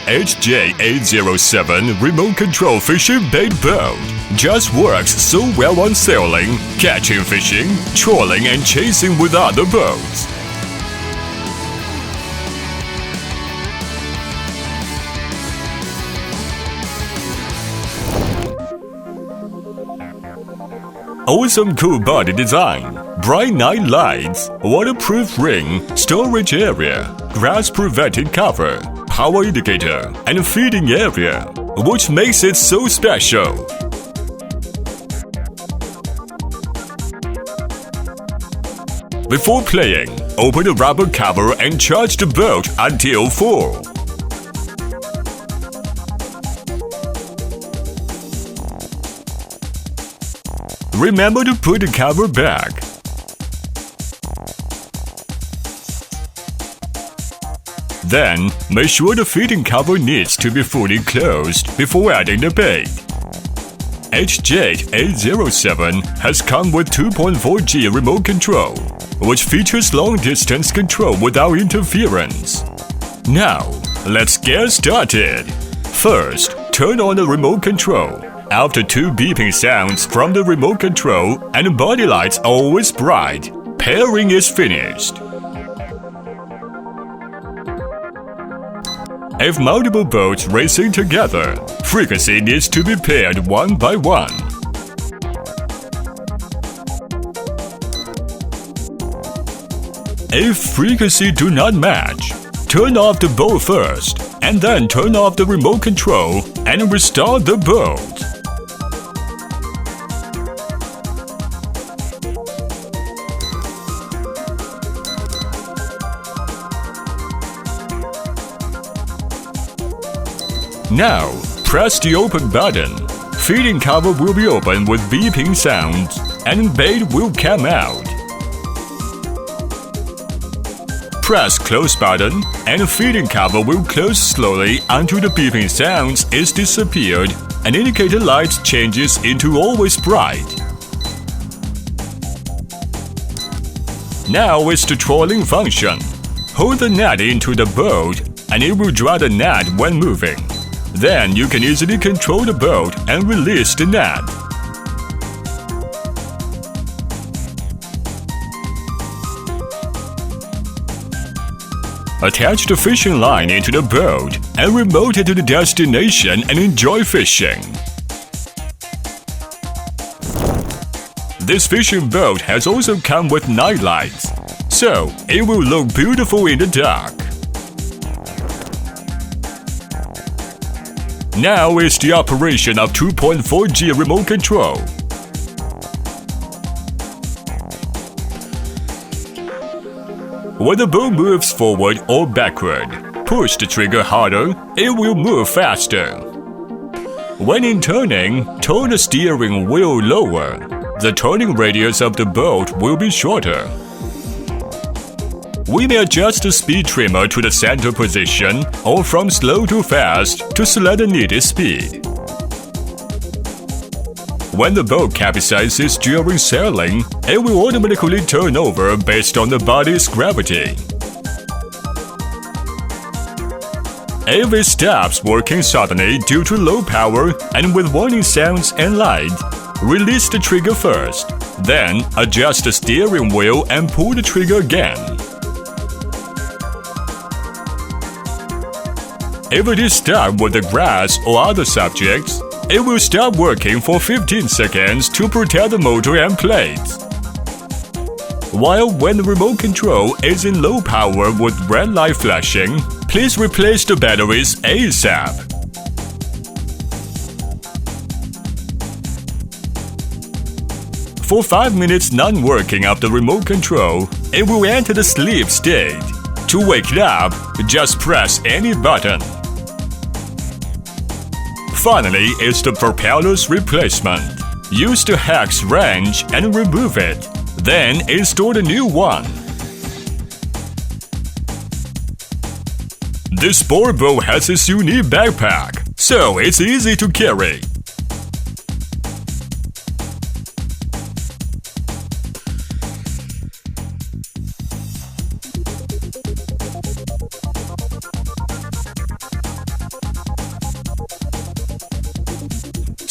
HJ807 remote control fishing bait boat just works so well on sailing, catching fishing, trolling and chasing with other boats. Awesome cool body design, bright night lights, waterproof ring, storage area, grass preventing cover, power indicator, and feeding area, which makes it so special. Before playing, open the rubber cover and charge the boat until full. Remember to put the cover back. Then, make sure the feeding cover needs to be fully closed before adding the bait. HJ807 has come with 2.4G remote control, which features long-distance control without interference. Now, let's get started. First, turn on the remote control. After 2 beeping sounds from the remote control and body lights always bright, pairing is finished. If multiple boats racing together, frequency needs to be paired one by one. If frequency do not match, turn off the boat first, and then turn off the remote control and restart the boat. Now, press the open button. Feeding cover will be open with beeping sounds, and bait will come out. Press close button, and feeding cover will close slowly until the beeping sounds is disappeared and indicator light changes into always bright. Now is the trolling function. Hold the net into the boat, and it will draw the net when moving. Then you can easily control the boat and release the net. Attach the fishing line into the boat and remote it to the destination and enjoy fishing. This fishing boat has also come with night lights, so it will look beautiful in the dark. Now is the operation of 2.4G remote control. When the boat moves forward or backward, push the trigger harder, it will move faster. When in turning, turn the steering wheel lower. The turning radius of the boat will be shorter. We may adjust the speed trimmer to the center position or from slow to fast to select the needed speed. When the boat capsizes during sailing, it will automatically turn over based on the body's gravity. If it stops working suddenly due to low power and with warning sounds and light, release the trigger first, then adjust the steering wheel and pull the trigger again. If it is stuck with the grass or other subjects, it will stop working for 15 seconds to protect the motor and plates. While when the remote control is in low power with red light flashing, please replace the batteries ASAP. For 5 minutes non-working of the remote control, it will enter the sleep state. To wake it up, just press any button. Finally is the propeller's replacement. Use the hex wrench and remove it. Then install the new one. This sport boat has its unique backpack, so it's easy to carry.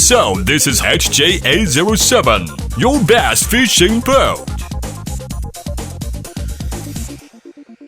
So this is HJ807, your best fishing pro.